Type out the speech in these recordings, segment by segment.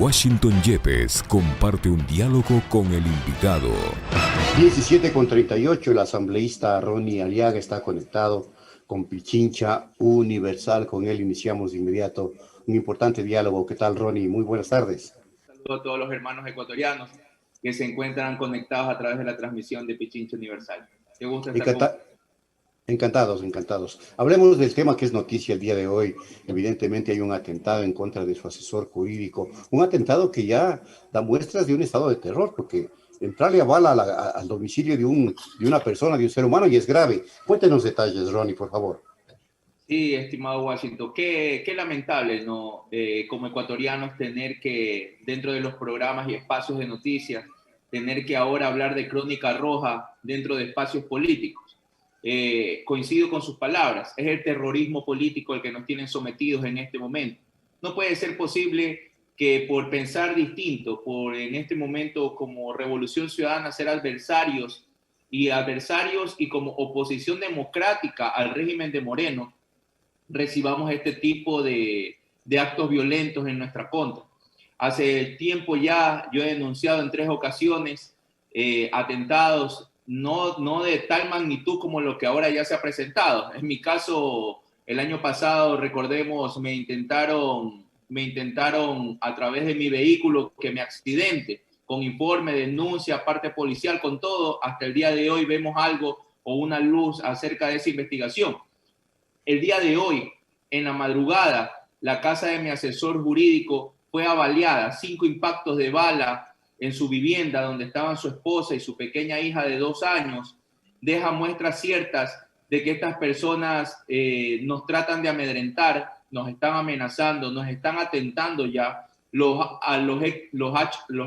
Washington Yepes comparte un diálogo con el invitado. 17:38, el asambleísta Ronnie Aliaga está conectado con Pichincha Universal. Con él iniciamos de inmediato un importante diálogo. ¿Qué tal, Ronnie? Muy buenas tardes. Saludo a todos los hermanos ecuatorianos que se encuentran conectados a través de la transmisión de Pichincha Universal. Qué gusto estar con ustedes. Encantados, encantados. Hablemos del tema que es noticia el día de hoy. Evidentemente hay un atentado en contra de su asesor jurídico, un atentado que ya da muestras de un estado de terror, porque entrarle a bala al domicilio de una persona, de un ser humano, y es grave. Cuéntenos detalles, Ronnie, por favor. Sí, estimado Washington, qué lamentable, ¿no? Como ecuatorianos tener que, dentro de los programas y espacios de noticias, tener que ahora hablar de crónica roja dentro de espacios políticos. Coincido con sus palabras, es el terrorismo político el que nos tienen sometidos en este momento. No puede ser posible que por pensar distinto, por en este momento como Revolución Ciudadana ser adversarios y como oposición democrática al régimen de Moreno, recibamos este tipo de actos violentos en nuestra contra. Hace tiempo ya yo he denunciado en 3 ocasiones atentados no de tal magnitud como lo que ahora ya se ha presentado. En mi caso, el año pasado, recordemos, me intentaron a través de mi vehículo que me accidente, con informe, denuncia, parte policial, con todo. Hasta el día de hoy vemos algo o una luz acerca de esa investigación. El día de hoy, en la madrugada, la casa de mi asesor jurídico fue avaliada, 5 impactos de bala en su vivienda donde estaban su esposa y su pequeña hija de 2 años, deja muestras ciertas de que estas personas nos tratan de amedrentar, nos están amenazando, nos están atentando ya. Los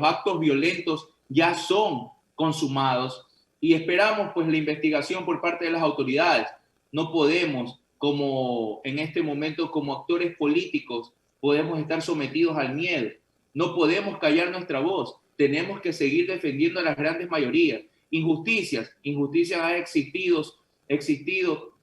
actos violentos ya son consumados y esperamos pues la investigación por parte de las autoridades. No podemos, como en este momento, como actores políticos, podemos estar sometidos al miedo. No podemos callar nuestra voz. Tenemos que seguir defendiendo a las grandes mayorías. Injusticias han existido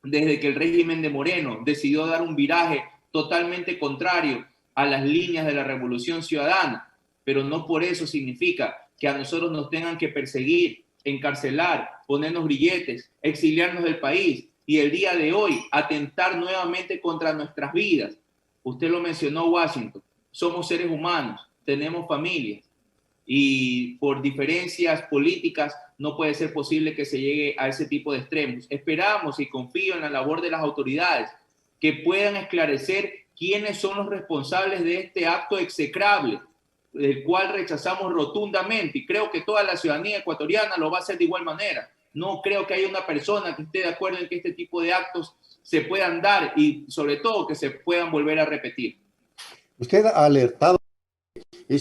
desde que el régimen de Moreno decidió dar un viraje totalmente contrario a las líneas de la Revolución Ciudadana, pero no por eso significa que a nosotros nos tengan que perseguir, encarcelar, ponernos grilletes, exiliarnos del país y el día de hoy atentar nuevamente contra nuestras vidas. Usted lo mencionó, Washington, somos seres humanos, tenemos familias y por diferencias políticas no puede ser posible que se llegue a ese tipo de extremos. Esperamos y confío en la labor de las autoridades que puedan esclarecer quiénes son los responsables de este acto execrable, del cual rechazamos rotundamente, y creo que toda la ciudadanía ecuatoriana lo va a hacer de igual manera. No creo que haya una persona que esté de acuerdo en que este tipo de actos se puedan dar y sobre todo que se puedan volver a repetir. Usted ha alertado que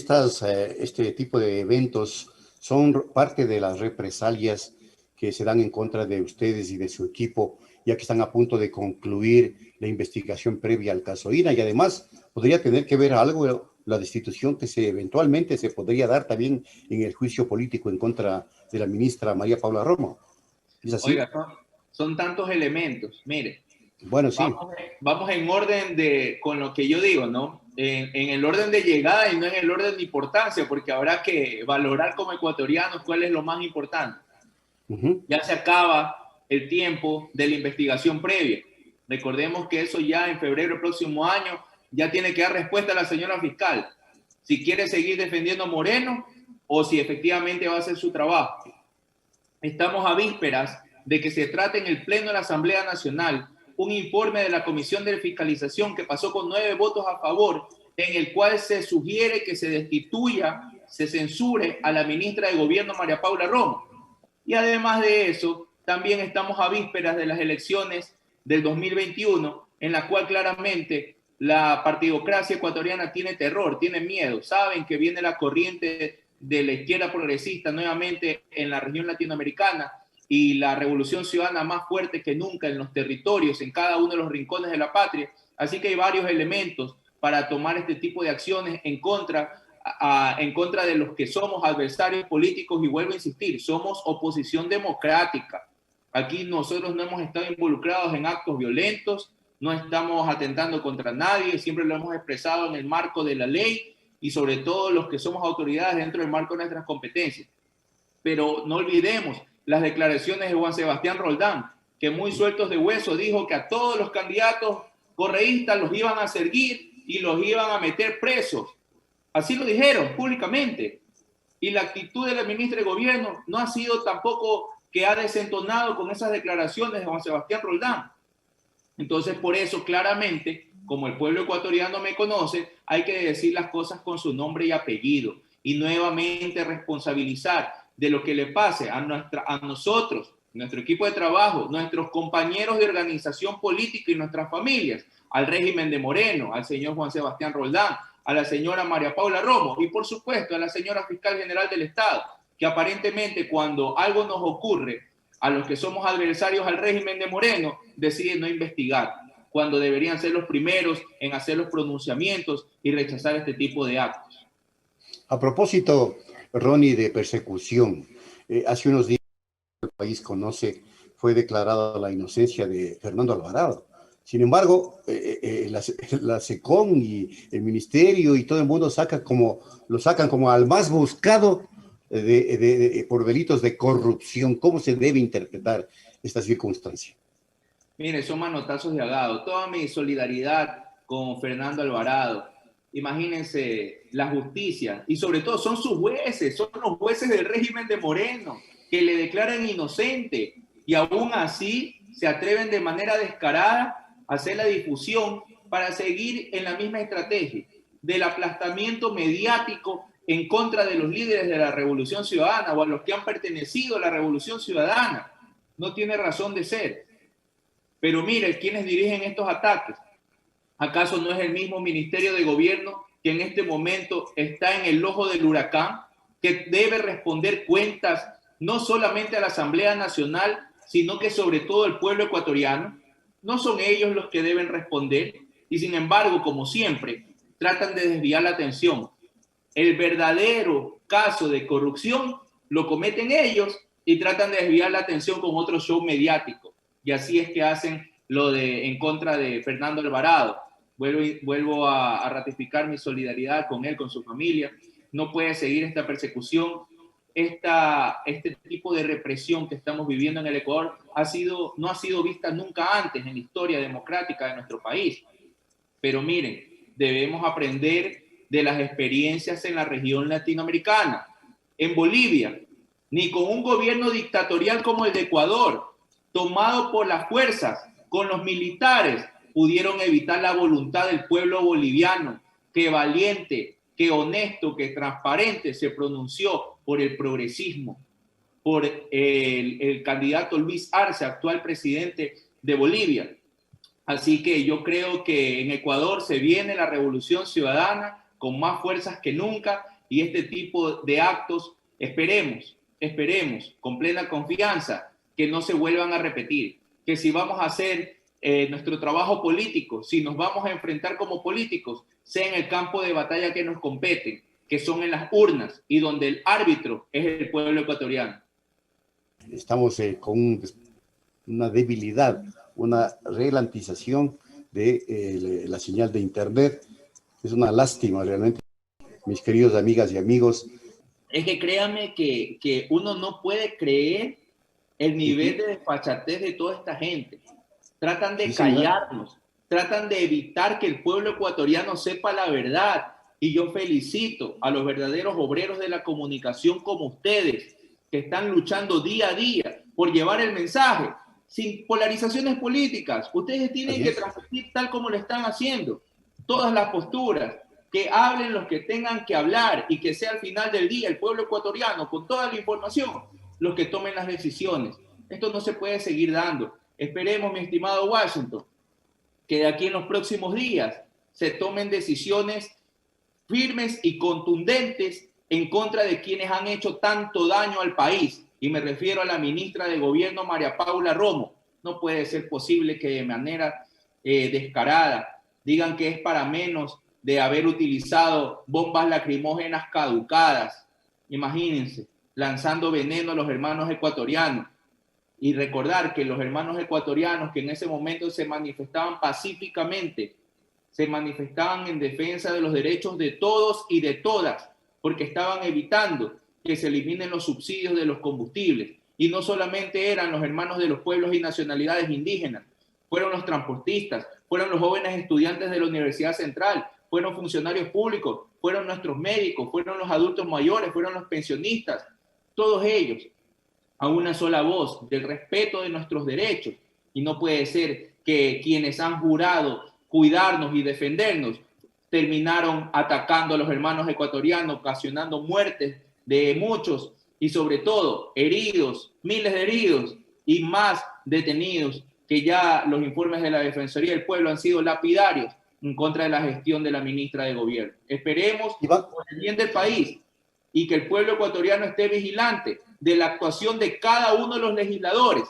este tipo de eventos son parte de las represalias que se dan en contra de ustedes y de su equipo, ya que están a punto de concluir la investigación previa al caso INA, y además podría tener que ver algo la destitución que eventualmente se podría dar también en el juicio político en contra de la ministra María Paula Romo. ¿Es así? Oiga, son tantos elementos. Mire, bueno, sí. Vamos en orden con lo que yo digo, ¿no? En el orden de llegada y no en el orden de importancia, porque habrá que valorar como ecuatorianos cuál es lo más importante. Ya se acaba el tiempo de la investigación previa. Recordemos que eso ya en febrero del próximo año ya tiene que dar respuesta a la señora fiscal. Si quiere seguir defendiendo a Moreno o si efectivamente va a hacer su trabajo. Estamos a vísperas de que se trate en el Pleno de la Asamblea Nacional un informe de la Comisión de Fiscalización que pasó con 9 votos a favor, en el cual se sugiere que se destituya, se censure a la ministra de Gobierno María Paula Romo. Y además de eso, también estamos a vísperas de las elecciones del 2021, en la cual claramente la partidocracia ecuatoriana tiene terror, tiene miedo. Saben que viene la corriente de la izquierda progresista nuevamente en la región latinoamericana y la revolución ciudadana más fuerte que nunca en los territorios, en cada uno de los rincones de la patria. Así que hay varios elementos para tomar este tipo de acciones en contra de los que somos adversarios políticos, y vuelvo a insistir, somos oposición democrática. Aquí nosotros no hemos estado involucrados en actos violentos, no estamos atentando contra nadie, siempre lo hemos expresado en el marco de la ley y sobre todo los que somos autoridades dentro del marco de nuestras competencias. Pero no olvidemos las declaraciones de Juan Sebastián Roldán, que muy sueltos de hueso dijo que a todos los candidatos correístas los iban a seguir y los iban a meter presos. Así lo dijeron públicamente. Y la actitud de la ministra de Gobierno no ha sido tampoco que ha desentonado con esas declaraciones de Juan Sebastián Roldán. Entonces, por eso, claramente, como el pueblo ecuatoriano me conoce, hay que decir las cosas con su nombre y apellido y nuevamente responsabilizar de lo que le pase a nosotros, nuestro equipo de trabajo, nuestros compañeros de organización política y nuestras familias, al régimen de Moreno, al señor Juan Sebastián Roldán, a la señora María Paula Romo y, por supuesto, a la señora Fiscal General del Estado, que aparentemente cuando algo nos ocurre a los que somos adversarios al régimen de Moreno, deciden no investigar, cuando deberían ser los primeros en hacer los pronunciamientos y rechazar este tipo de actos. A propósito, Ronnie, de persecución, hace unos días el país fue declarada la inocencia de Fernando Alvarado. Sin embargo, la SECON y el ministerio y todo el mundo lo sacan como al más buscado por delitos de corrupción. ¿Cómo se debe interpretar esta circunstancia? Mire, son manotazos de ahogado. Toda mi solidaridad con Fernando Alvarado. Imagínense la justicia y sobre todo son sus jueces, son los jueces del régimen de Moreno que le declaran inocente y aún así se atreven de manera descarada a hacer la difusión para seguir en la misma estrategia del aplastamiento mediático en contra de los líderes de la Revolución Ciudadana o a los que han pertenecido a la Revolución Ciudadana. No tiene razón de ser. Pero mire, ¿quiénes dirigen estos ataques? ¿Acaso no es el mismo Ministerio de Gobierno que en este momento está en el ojo del huracán, que debe responder cuentas no solamente a la Asamblea Nacional, sino que sobre todo al pueblo ecuatoriano? ¿No son ellos los que deben responder? Y sin embargo, como siempre, tratan de desviar la atención. El verdadero caso de corrupción lo cometen ellos y tratan de desviar la atención con otro show mediático. Y así es que hacen lo de en contra de Fernando Alvarado. Vuelvo a ratificar mi solidaridad con él, con su familia. No puede seguir esta persecución. Este tipo de represión que estamos viviendo en el Ecuador no ha sido vista nunca antes en la historia democrática de nuestro país. Pero miren, debemos aprender de las experiencias en la región latinoamericana. En Bolivia, ni con un gobierno dictatorial como el de Ecuador, tomado por las fuerzas, con los militares, pudieron evitar la voluntad del pueblo boliviano, que valiente, que honesto, que transparente se pronunció por el progresismo, por el candidato Luis Arce, actual presidente de Bolivia. Así que yo creo que en Ecuador se viene la revolución ciudadana con más fuerzas que nunca y este tipo de actos esperemos con plena confianza que no se vuelvan a repetir, que si vamos a hacer nuestro trabajo político, si nos vamos a enfrentar como políticos, sea en el campo de batalla que nos compete, que son en las urnas y donde el árbitro es el pueblo ecuatoriano. Estamos con una debilidad, una ralentización de la señal de Internet. Es una lástima realmente, mis queridos amigas y amigos. Es que créanme que uno no puede creer el nivel de desfachatez de toda esta gente. Tratan de callarnos, tratan de evitar que el pueblo ecuatoriano sepa la verdad. Y yo felicito a los verdaderos obreros de la comunicación como ustedes, que están luchando día a día por llevar el mensaje, sin polarizaciones políticas. Ustedes tienen que transmitir tal como lo están haciendo, todas las posturas, que hablen los que tengan que hablar y que sea al final del día el pueblo ecuatoriano, con toda la información, los que tomen las decisiones. Esto no se puede seguir dando. Esperemos, mi estimado Washington, que de aquí en los próximos días se tomen decisiones firmes y contundentes en contra de quienes han hecho tanto daño al país. Y me refiero a la ministra de Gobierno, María Paula Romo. No puede ser posible que de manera descarada digan que es para menos de haber utilizado bombas lacrimógenas caducadas. Imagínense, lanzando veneno a los hermanos ecuatorianos. Y recordar que los hermanos ecuatorianos que en ese momento se manifestaban pacíficamente se manifestaban en defensa de los derechos de todos y de todas, porque estaban evitando que se eliminen los subsidios de los combustibles. Y no solamente eran los hermanos de los pueblos y nacionalidades indígenas, fueron los transportistas, fueron los jóvenes estudiantes de la Universidad Central, fueron funcionarios públicos, fueron nuestros médicos, fueron los adultos mayores, fueron los pensionistas, todos ellos a una sola voz del respeto de nuestros derechos. Y no puede ser que quienes han jurado cuidarnos y defendernos terminaron atacando a los hermanos ecuatorianos, ocasionando muertes de muchos y sobre todo heridos, miles de heridos y más detenidos, que ya los informes de la Defensoría del Pueblo han sido lapidarios en contra de la gestión de la ministra de Gobierno. Esperemos por el bien del país y que el pueblo ecuatoriano esté vigilante de la actuación de cada uno de los legisladores,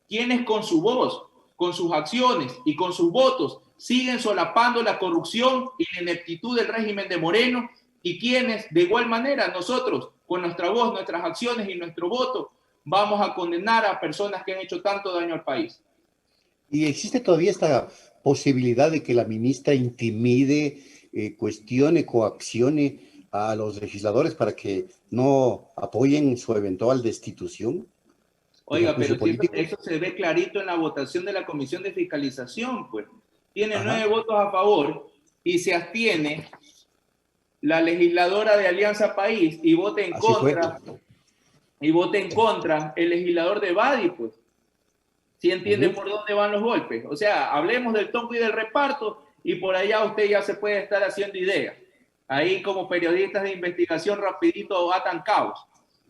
quienes con su voz, con sus acciones y con sus votos siguen solapando la corrupción y la ineptitud del régimen de Moreno, y quienes de igual manera nosotros con nuestra voz, nuestras acciones y nuestro voto vamos a condenar a personas que han hecho tanto daño al país. ¿Y existe todavía esta posibilidad de que la ministra intimide, cuestione, coaccione a los legisladores para que no apoyen su eventual destitución? Oiga, pero eso se ve clarito en la votación de la Comisión de Fiscalización, pues. Tiene 9 votos a favor y se abstiene la legisladora de Alianza País y vota en contra. Y vota en contra el legislador de Badi, pues. ¿Sí entiende por dónde van los golpes? O sea, hablemos del tongo y del reparto y por allá usted ya se puede estar haciendo ideas. Ahí como periodistas de investigación rapidito atan caos.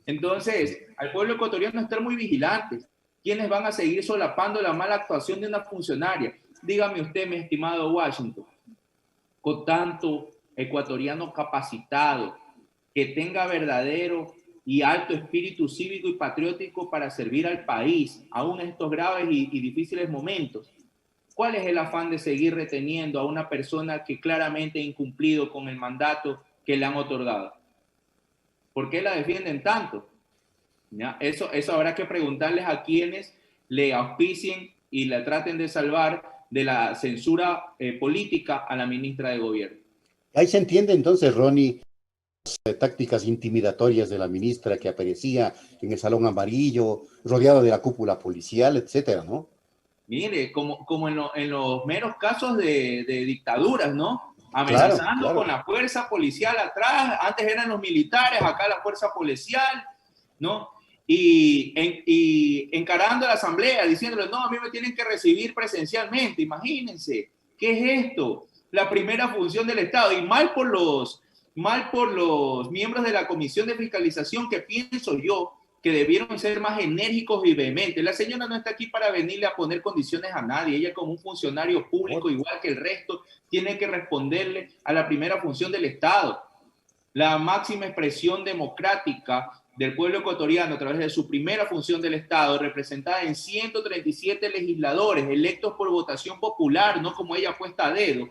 Entonces, al pueblo ecuatoriano estar muy vigilantes. ¿Quiénes van a seguir solapando la mala actuación de una funcionaria? Dígame usted, mi estimado Washington, con tanto ecuatoriano capacitado, que tenga verdadero y alto espíritu cívico y patriótico para servir al país, aún en estos graves y difíciles momentos. ¿Cuál es el afán de seguir reteniendo a una persona que claramente ha incumplido con el mandato que le han otorgado? ¿Por qué la defienden tanto? ¿Ya? Eso habrá que preguntarles a quienes le auspicien y la traten de salvar de la censura política a la ministra de Gobierno. Ahí se entiende entonces, Ronnie, tácticas intimidatorias de la ministra que aparecía en el Salón Amarillo, rodeado de la cúpula policial, etcétera, ¿no? Mire, como en los meros casos de dictaduras, ¿no? Amenazando con la fuerza policial atrás, antes eran los militares, acá la fuerza policial, ¿no? Y encarando a la asamblea, diciéndole, no, a mí me tienen que recibir presencialmente, imagínense, ¿qué es esto? La primera función del Estado, y mal por los miembros de la Comisión de Fiscalización, que pienso yo que debieron ser más enérgicos y vehementes. La señora no está aquí para venirle a poner condiciones a nadie. Ella, como un funcionario público, igual que el resto, tiene que responderle a la primera función del Estado. La máxima expresión democrática del pueblo ecuatoriano a través de su primera función del Estado, representada en 137 legisladores electos por votación popular, no como ella puesta a dedo.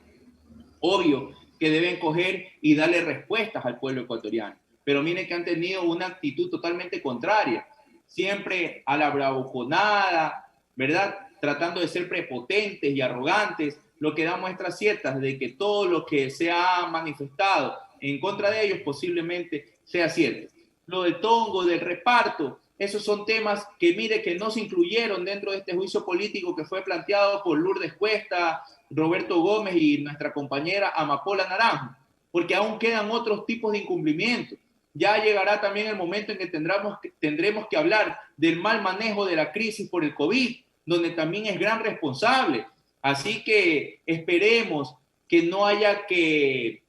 Obvio que deben coger y darle respuestas al pueblo ecuatoriano. Pero miren que han tenido una actitud totalmente contraria, siempre a la bravuconada, ¿verdad? Tratando de ser prepotentes y arrogantes, lo que da muestras ciertas de que todo lo que se ha manifestado en contra de ellos posiblemente sea cierto. Lo del tongo, del reparto, esos son temas que mire que no se incluyeron dentro de este juicio político que fue planteado por Lourdes Cuesta, Roberto Gómez y nuestra compañera Amapola Naranjo, porque aún quedan otros tipos de incumplimientos. Ya llegará también el momento en que tendremos que hablar del mal manejo de la crisis por el COVID, donde también es gran responsable. Así que esperemos que no haya que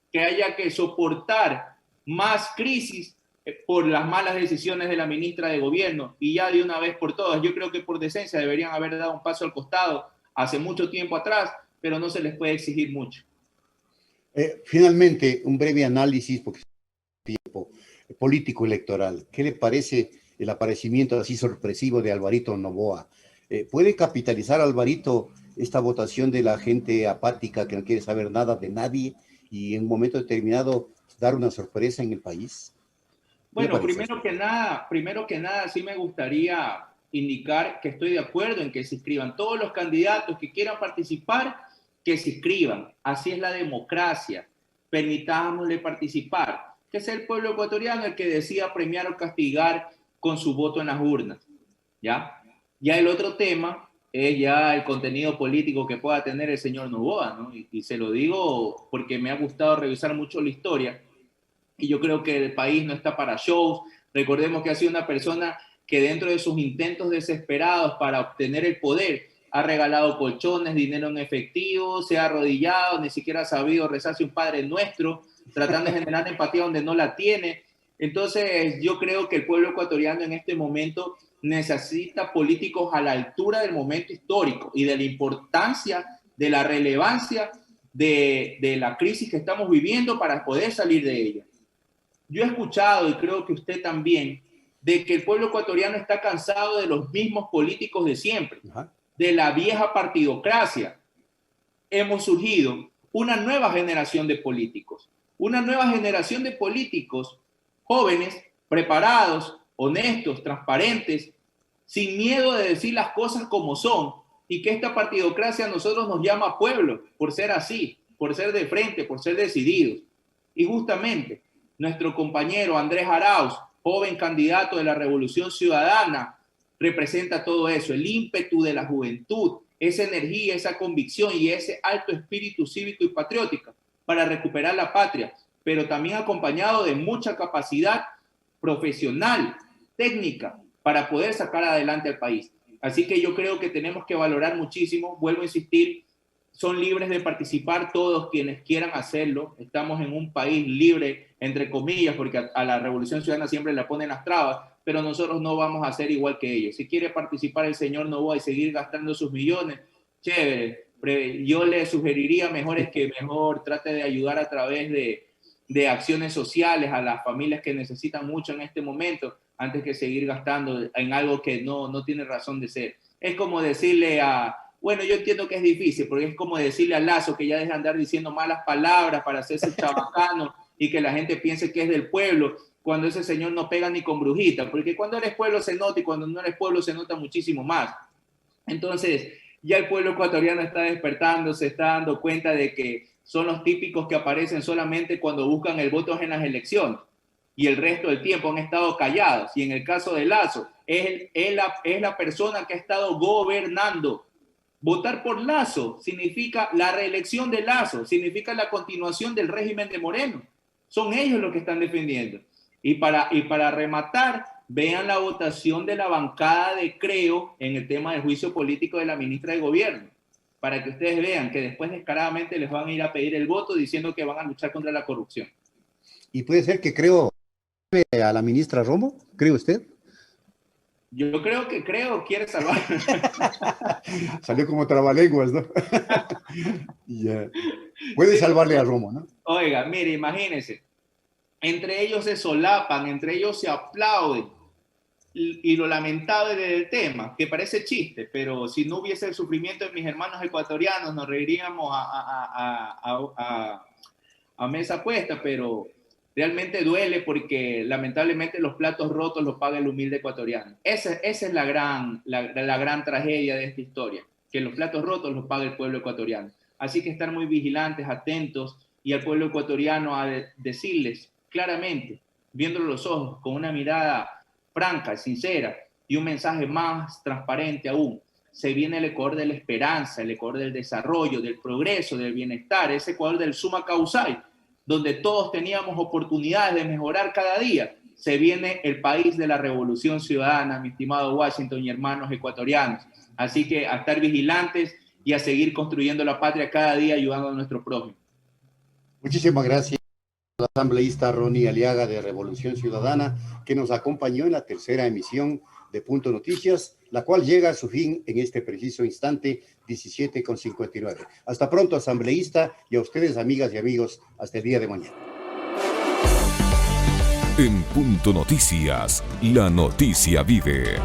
soportar más crisis por las malas decisiones de la ministra de Gobierno, y ya de una vez por todas. Yo creo que por decencia deberían haber dado un paso al costado hace mucho tiempo atrás, pero no se les puede exigir mucho. Finalmente, un breve análisis, porque tiempo político electoral. ¿Qué le parece el aparecimiento así sorpresivo de Alvarito Noboa? ¿Puede capitalizar Alvarito esta votación de la gente apática que no quiere saber nada de nadie y en un momento determinado dar una sorpresa en el país? Bueno, primero que nada, sí me gustaría indicar que estoy de acuerdo en que se inscriban todos los candidatos que quieran participar, que se inscriban. Así es la democracia. Permitámosle participar. Que sea el pueblo ecuatoriano el que decida premiar o castigar con su voto en las urnas. ¿Ya? Ya el otro tema es ya el contenido político que pueda tener el señor Noboa, ¿no? Y se lo digo porque me ha gustado revisar mucho la historia y yo creo que el país no está para shows. Recordemos que ha sido una persona que dentro de sus intentos desesperados para obtener el poder ha regalado colchones, dinero en efectivo, se ha arrodillado, ni siquiera ha sabido rezarse un Padre Nuestro, tratando de generar empatía donde no la tiene. Entonces yo creo que el pueblo ecuatoriano en este momento necesita políticos a la altura del momento histórico y de la importancia, de la relevancia de la crisis que estamos viviendo para poder salir de ella. Yo he escuchado, y creo que usted también, de que el pueblo ecuatoriano está cansado de los mismos políticos de siempre, de la vieja partidocracia. Hemos surgido una nueva generación de políticos jóvenes, preparados, honestos, transparentes, sin miedo de decir las cosas como son, y que esta partidocracia a nosotros nos llama pueblo, por ser así, por ser de frente, por ser decididos. Y justamente nuestro compañero Andrés Arauz, joven candidato de la Revolución Ciudadana, representa todo eso, el ímpetu de la juventud, esa energía, esa convicción y ese alto espíritu cívico y patriótico para recuperar la patria, pero también acompañado de mucha capacidad profesional, técnica, para poder sacar adelante al país. Así que yo creo que tenemos que valorar muchísimo, vuelvo a insistir, son libres de participar todos quienes quieran hacerlo. Estamos en un país libre, entre comillas, porque a la Revolución Ciudadana siempre le ponen las trabas, pero nosotros no vamos a ser igual que ellos. Si quiere participar el señor Noboa y seguir gastando sus millones, chévere. Yo le sugeriría mejor trate de ayudar a través de acciones sociales a las familias que necesitan mucho en este momento, antes que seguir gastando en algo que no tiene razón de ser. Es como decirle bueno, yo entiendo que es difícil, porque es como decirle a Lazo que ya deje de andar diciendo malas palabras para hacerse chabacano y que la gente piense que es del pueblo, cuando ese señor no pega ni con brujita, porque cuando eres pueblo se nota y cuando no eres pueblo se nota muchísimo más. Entonces, ya el pueblo ecuatoriano está despertando, se está dando cuenta de que son los típicos que aparecen solamente cuando buscan el voto en las elecciones y el resto del tiempo han estado callados. Y en el caso de Lazo, es la persona que ha estado gobernando. Votar por Lazo significa la reelección de Lazo, significa la continuación del régimen de Moreno. Son ellos los que están defendiendo. Y para rematar, vean la votación de la bancada de Creo en el tema del juicio político de la ministra de Gobierno, para que ustedes vean que después descaradamente les van a ir a pedir el voto diciendo que van a luchar contra la corrupción. ¿Y puede ser que Creo a la ministra Romo? ¿Cree usted? Yo creo que quiere salvar. Salió como trabalenguas, ¿no? Yeah. Puede salvarle a Romo, ¿no? Oiga, mire, imagínense. Entre ellos se solapan, entre ellos se aplauden. Y lo lamentable del tema, que parece chiste, pero si no hubiese el sufrimiento de mis hermanos ecuatorianos, nos reiríamos a mesa puesta, pero realmente duele porque lamentablemente los platos rotos los paga el humilde ecuatoriano. Esa es la gran tragedia de esta historia, que los platos rotos los paga el pueblo ecuatoriano. Así que estar muy vigilantes, atentos, y al pueblo ecuatoriano a decirles claramente, viéndolo a los ojos, con una mirada franca, sincera, y un mensaje más transparente aún. Se viene el Ecuador de la esperanza, el Ecuador del desarrollo, del progreso, del bienestar, ese Ecuador del summa causal, donde todos teníamos oportunidades de mejorar cada día. Se viene el país de la Revolución Ciudadana, mi estimado Washington y hermanos ecuatorianos. Así que a estar vigilantes y a seguir construyendo la patria cada día, ayudando a nuestro prójimo. Muchísimas gracias al asambleísta Ronnie Aliaga de Revolución Ciudadana, que nos acompañó en la tercera emisión de Punto Noticias, la cual llega a su fin en este preciso instante, 17:59. Hasta pronto, asambleísta, y a ustedes, amigas y amigos, hasta el día de mañana. En Punto Noticias, la noticia vive.